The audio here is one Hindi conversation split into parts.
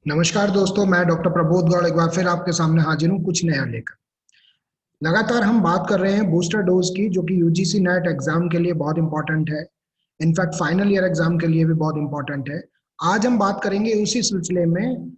नमस्कार दोस्तों, मैं डॉक्टर प्रबोध गौड़ एक बार फिर आपके सामने हाजिर हूँ कुछ नया लेकर। लगातार हम बात कर रहे हैं बूस्टर डोज की, जो कि यूजीसी नेट एग्जाम के लिए बहुत इंपॉर्टेंट है। इनफैक्ट फाइनल ईयर एग्जाम के लिए भी बहुत इंपॉर्टेंट है। आज हम बात करेंगे उसी सिलसिले में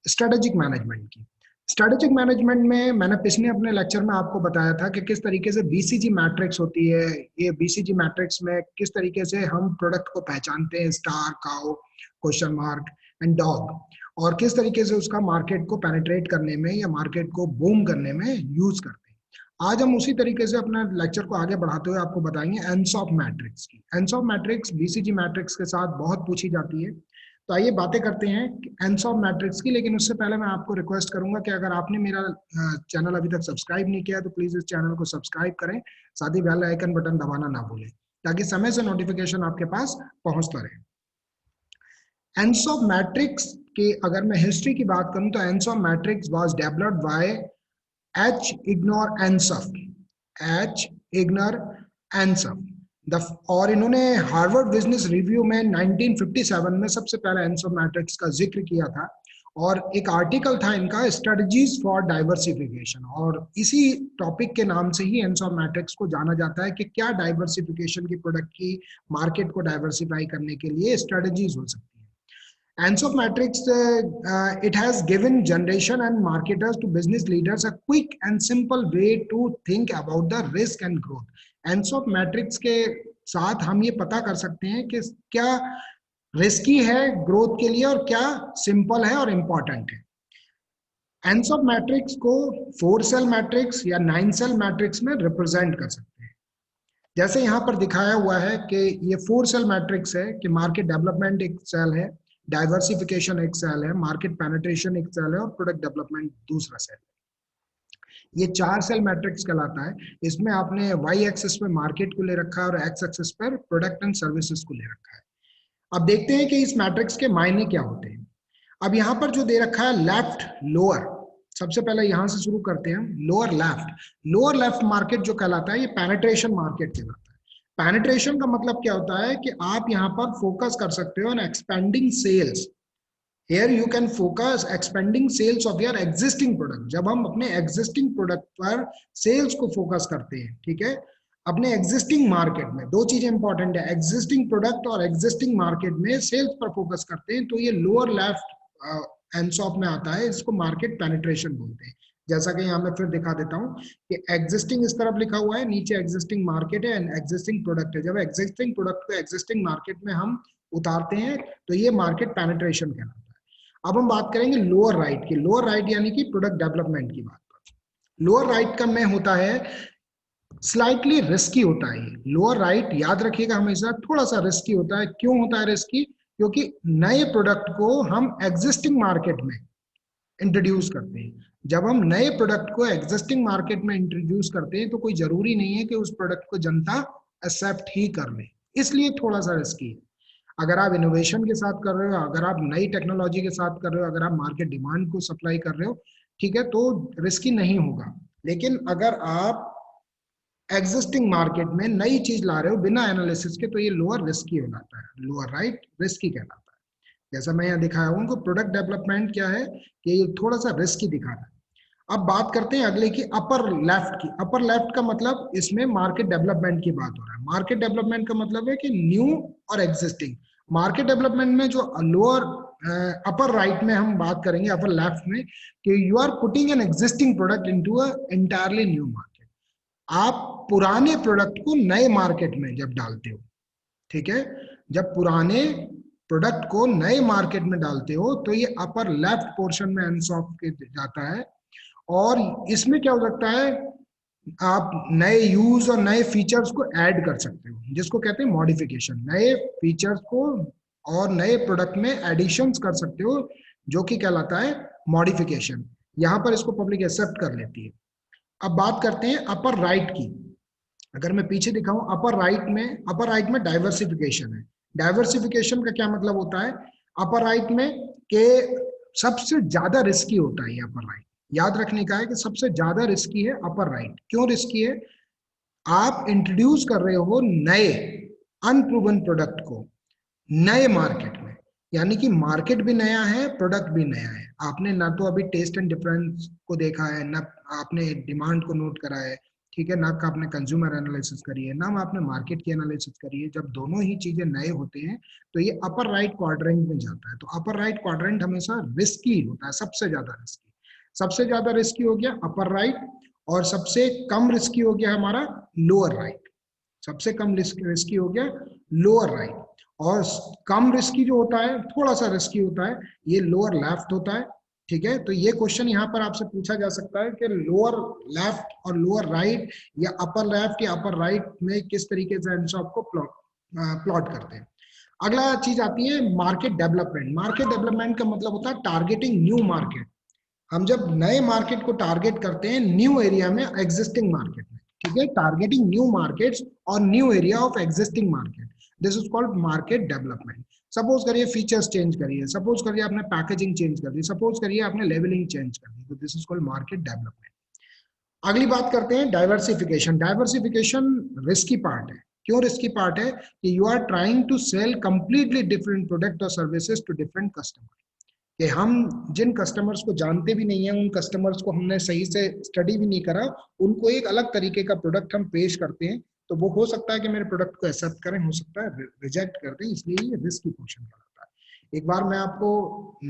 स्ट्रेटेजिक मैनेजमेंट की। स्ट्रेटेजिक मैनेजमेंट में मैंने पिछले अपने लेक्चर में आपको बताया था कि किस तरीके से बीसीजी मैट्रिक्स होती है। ये बीसीजी मैट्रिक्स में किस तरीके से हम प्रोडक्ट को पहचानते हैं, star, cow, question mark and dog, और किस तरीके से उसका मार्केट को पेनिट्रेट करने में या मार्केट को बूम करने में यूज करते हैं। आज हम उसी तरीके से अपना लेक्चर को आगे बढ़ाते हुए आपको बताएंगे एनसॉफ मैट्रिक्स की। एनसॉफ मैट्रिक्स बीसीजी मैट्रिक्स के साथ बहुत पूछी जाती है। तो आइए बातें करते हैं एनसॉफ मैट्रिक्स की, लेकिन उससे पहले मैं आपको रिक्वेस्ट करूंगा कि अगर आपने मेरा चैनल अभी तक सब्सक्राइब नहीं किया तो प्लीज इस चैनल को सब्सक्राइब करें। साथ ही बेल आइकन बटन दबाना ना भूलें ताकि समय से नोटिफिकेशन आपके पास पहुंचता रहे। एनसॉफ मैट्रिक्स के अगर मैं हिस्ट्री की बात करूं तो Ansoff matrix was developed by H Igor Ansoff. H Igor Ansoff the और इन्होंने हार्वर्ड बिजनेस रिव्यू में 1957 में सबसे पहले एनसॉफ मैट्रिक्स का जिक्र किया था। और एक आर्टिकल था इनका, स्ट्रेटजीज फॉर डाइवर्सिफिकेशन, और इसी टॉपिक के नाम से ही एनसॉफ मैट्रिक्स को जाना जाता है कि क्या डाइवर्सिफिकेशन की प्रोडक्ट की मार्केट को डाइवर्सिफाई करने के लिए स्ट्रेटजीज हो सकती है। Ansoff Matrix, it has given generation and marketers to business leaders a quick and simple way to think about the risk and growth. Ansoff Matrix के साथ हम ये पता कर सकते हैं कि क्या रिस्की है ग्रोथ के लिए और क्या सिंपल है और इम्पॉर्टेंट है। Ansoff मैट्रिक्स को 4 सेल मैट्रिक्स या 9 सेल मैट्रिक्स में रिप्रेजेंट कर सकते हैं। जैसे यहाँ पर दिखाया हुआ है कि ये 4 सेल मैट्रिक्स है कि मार्केट डेवलपमेंट एक सेल है, डाइवर्सिफिकेशन एक सेल है, मार्केट पेनिट्रेशन एक सेल है और प्रोडक्ट डेवलपमेंट दूसरा सेल है। ये 4 सेल मैट्रिक्स कहलाता है। इसमें आपने वाई एक्सिस पे मार्केट को ले रखा है और एक्स एक्सिस पर प्रोडक्ट एंड सर्विसेज को ले रखा है। अब देखते हैं कि इस मैट्रिक्स के मायने क्या होते हैं। अब यहाँ पर जो दे रखा है लेफ्ट लोअर, सबसे पहले यहां से शुरू करते हैं। लोअर लेफ्ट मार्केट जो कहलाता है ये पेनिट्रेशन मार्केट कहलाता है। पेनिट्रेशन का मतलब क्या होता है कि आप यहाँ पर फोकस कर सकते हो on expanding sales. Here you can focus expanding sales of your existing product। जब हम अपने existing product पर sales को फोकस करते हैं, ठीक है, अपने existing market में दो चीजें इंपॉर्टेंट है, existing product और existing market में sales पर फोकस करते हैं, तो ये lower left एनसॉफ में आता है। इसको मार्केट पेनिट्रेशन बोलते हैं। जैसा कि यहाँ मैं फिर दिखा देता हूँ कि एग्जिस्टिंग इस तरफ लिखा हुआ है, नीचे एग्जिस्टिंग मार्केट है एंड एग्जिस्टिंग प्रोडक्ट है। जब एग्जिस्टिंग प्रोडक्ट को एग्जिस्टिंग मार्केट में हम उतारते हैं तो ये मार्केट पेनिट्रेशन कहलाता है। अब हम बात करेंगे लोअर राइट की। लोअर राइट यानी कि प्रोडक्ट डेवलपमेंट की बात पर। लोअर राइट का में होता है स्लाइटली रिस्की होता है। लोअर राइट याद रखिएगा हमेशा थोड़ा सा रिस्की होता है। क्यों होता है रिस्की? क्योंकि नए प्रोडक्ट को हम एग्जिस्टिंग मार्केट में इंट्रोड्यूस करते हैं। जब हम नए प्रोडक्ट को एग्जिस्टिंग मार्केट में इंट्रोड्यूस करते हैं तो कोई जरूरी नहीं है कि उस प्रोडक्ट को जनता एक्सेप्ट ही कर ले, इसलिए थोड़ा सा रिस्की है। अगर आप इनोवेशन के साथ कर रहे हो, अगर आप नई टेक्नोलॉजी के साथ कर रहे हो, अगर आप मार्केट डिमांड को सप्लाई कर रहे हो, ठीक है, तो रिस्की नहीं होगा। लेकिन अगर आप एग्जिस्टिंग मार्केट में नई चीज ला रहे हो बिना एनालिसिस के, तो ये लोअर रिस्की हो जाता है। लोअर राइट रिस्की कहलाता है। जैसा मैं यहाँ दिखाया हूँ उनको प्रोडक्ट डेवलपमेंट क्या है कि ये थोड़ा सा रिस्की दिखा रहा है। अब बात करते हैं अगले की, अपर लेफ्ट की। अपर लेफ्ट का मतलब इसमें मार्केट डेवलपमेंट की बात हो रहा है। मार्केट डेवलपमेंट का मतलब है कि न्यू और एग्जिस्टिंग। मार्केट डेवलपमेंट में जो लोअर अपर राइट में हम बात करेंगे, अपर लेफ्ट में, कि you are putting an existing product into a entirely new market. आप पुराने प्रोडक्ट को नए मार्केट में जब डालते हो, ठीक है, जब पुराने प्रोडक्ट को नए मार्केट में डालते हो तो ये अपर लेफ्ट पोर्शन में एनसॉफ के जाता है। और इसमें क्या हो सकता है, आप नए यूज और नए फीचर्स को ऐड कर सकते हो, जिसको कहते हैं मॉडिफिकेशन। नए फीचर्स को और नए प्रोडक्ट में एडिशंस कर सकते हो, जो कि कहलाता है मॉडिफिकेशन। यहां पर इसको पब्लिक एक्सेप्ट कर लेती है। अब बात करते हैं अपर राइट की। अगर मैं पीछे दिखाऊं अपर राइट में डाइवर्सिफिकेशन है। डाइवर्सिफिकेशन का क्या मतलब होता है अपर राइट में, कि सबसे ज्यादा रिस्की होता है ये अपर राइट। याद रखने का है कि सबसे ज्यादा रिस्की है अपर राइट। क्यों रिस्की है? आप इंट्रोड्यूस कर रहे हो नए अनप्रूवन प्रोडक्ट को नए मार्केट में। यानी कि मार्केट भी नया है, प्रोडक्ट भी नया है। आपने ना तो अभी टेस्ट एंड डिफरेंस को देखा है, ना आपने डिमांड को नोट करा है, ठीक है, ना आपने कंज्यूमर एनालिसिस करी है, ना आपने मार्केट की एनालिसिस करी है। जब दोनों ही चीजें नए होते हैं तो ये अपर राइट क्वाड्रेंट में जाता है। तो अपर राइट क्वाड्रेंट हमेशा रिस्की होता है, सबसे ज्यादा रिस्की। सबसे ज्यादा रिस्की हो गया अपर राइट, और सबसे कम रिस्की हो गया हमारा लोअर राइट। सबसे कम रिस्की हो गया लोअर राइट, और कम रिस्की जो होता है, थोड़ा सा रिस्की होता है, ये लोअर लेफ्ट होता है। ठीक है, तो ये क्वेश्चन यहाँ पर आपसे पूछा जा सकता है कि लोअर लेफ्ट और लोअर राइट, या अपर लेफ्ट या अपर राइट में किस तरीके से आंसर आपको प्लॉट करते हैं। अगला चीज आती है मार्केट डेवलपमेंट। मार्केट डेवलपमेंट का मतलब होता है टारगेटिंग न्यू मार्केट। हम जब नए मार्केट को टारगेट करते हैं न्यू एरिया में, एग्जिस्टिंग मार्केट में, ठीक है, टारगेटिंग न्यू मार्केट्स और new area of existing market, this is called market development. Suppose करिए फीचर्स चेंज करिए, सपोज करिए आपने पैकेजिंग चेंज कर दी, सपोज करिए आपने लेवलिंग चेंज कर दी, तो this is called market development. अगली बात करते हैं डाइवर्सिफिकेशन। डाइवर्सिफिकेशन रिस्की पार्ट है। क्यों रिस्की पार्ट है? कि you are trying to sell completely different product और सर्विसेज टू डिफरेंट कस्टमर। कि हम जिन कस्टमर्स को जानते भी नहीं है, उन कस्टमर्स को हमने सही से स्टडी भी नहीं करा, उनको एक अलग तरीके का प्रोडक्ट हम पेश करते हैं, तो वो हो सकता है कि मेरे प्रोडक्ट को एक्सेप्ट करें, हो सकता है रिजेक्ट कर दें, इसलिए ये रिस्क की क्वेश्चन कहलाता है। एक बार मैं आपको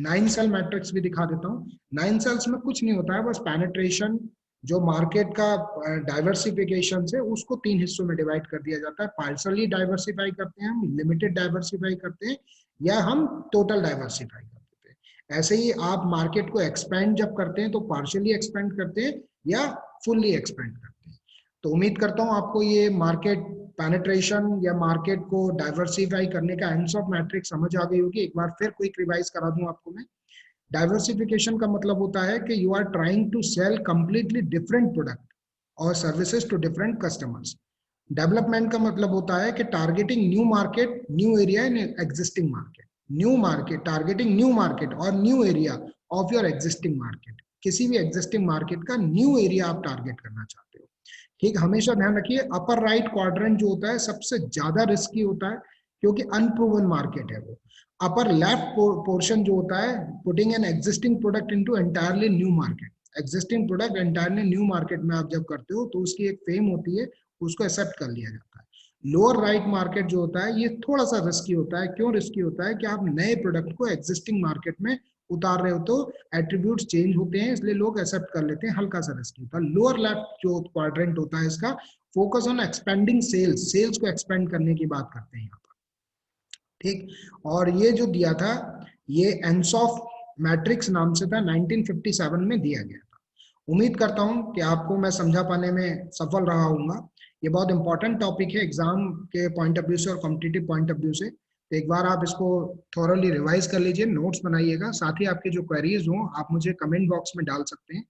9 सेल मैट्रिक्स भी दिखा देता हूँ। 9 सेल्स में कुछ नहीं होता है, बस पेनिट्रेशन, जो मार्केट का डाइवर्सिफिकेशन से उसको 3 हिस्सों में डिवाइड कर दिया जाता है। पार्शली डाइवर्सिफाई करते हैं हम, लिमिटेड डाइवर्सिफाई करते हैं, या हम टोटल डाइवर्सिफाई करते हैं। ऐसे ही आप मार्केट को एक्सपेंड जब करते हैं तो पार्शियली एक्सपेंड करते हैं या फुल्ली एक्सपेंड करते हैं। तो उम्मीद करता हूं आपको ये मार्केट पेनिट्रेशन या मार्केट को डाइवर्सिफाई करने का एंड्स ऑफ मैट्रिक्स समझ आ गई होगी। एक बार फिर क्विक रिवाइज करा दूं आपको मैं। डाइवर्सिफिकेशन का मतलब होता है कि you are trying to sell completely different product और services to different customers. Development का मतलब होता है कि targeting new market, new area in existing market. New market, targeting new market और new area of your existing market. किसी भी एग्जिस्टिंग मार्केट का न्यू एरिया आप टारगेट करना चाहते हो। ठीक, हमेशा ध्यान रखिए अपर राइट क्वाड्रेंट जो होता है सबसे ज्यादा रिस्की होता है, क्योंकि अनप्रूवन मार्केट है वो। अपर लेफ्ट पोर्शन जो होता है, putting an existing product into entirely new market. Existing product entirely new market में आप जब करते हो तो उसकी एक फेम होती है, उसको एक्सेप्ट कर लिया जाता है। लोअर राइट मार्केट जो होता है ये थोड़ा सा रिस्की होता है। क्यों रिस्की होता है? कि आप नए प्रोडक्ट को एग्जिस्टिंग मार्केट में उतार रहे हो तो एट्रीब्यूट्स चेंज होते हैं, इसलिए लोग एक्सेप्ट कर लेते हैं, हल्का सा रिस्की होता है। लोअर लेफ्ट जो क्वाड्रेंट होता है इसका focus on expanding sales, sales को एक्सपेंड करने की बात करते हैं यहाँ पर। ठीक, और ये जो दिया था ये एंसॉफ मैट्रिक्स नाम से था, 1957 में दिया गया था। उम्मीद करता हूं कि आपको मैं समझा पाने में सफल रहा हूँगा। ये बहुत इंपॉर्टेंट टॉपिक है एग्जाम के पॉइंट ऑफ व्यू से और कॉम्पिटिटिव पॉइंट ऑफ व्यू से। तो एक बार आप इसको थॉरली रिवाइज कर लीजिए, नोट्स बनाइएगा, साथ ही आपके जो क्वेरीज हों आप मुझे कमेंट बॉक्स में डाल सकते हैं।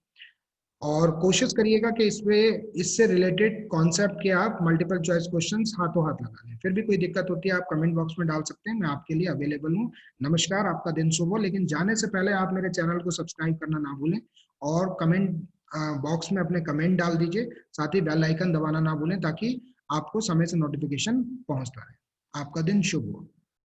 और कोशिश करिएगा कि इसमें इससे रिलेटेड कॉन्सेप्ट के आप मल्टीपल चॉइस क्वेश्चंस हाथों हाथ लगा लें। फिर भी कोई दिक्कत होती है आप कमेंट बॉक्स में डाल सकते हैं, मैं आपके लिए अवेलेबल हूँ। नमस्कार, आपका दिन शुभ हो। लेकिन जाने से पहले आप मेरे चैनल को सब्सक्राइब करना ना भूलें, और कमेंट बॉक्स में अपने कमेंट डाल दीजिए, साथ ही बेल आइकन दबाना ना भूलें ताकि आपको समय से नोटिफिकेशन पहुंचता रहे। आपका दिन शुभ हो।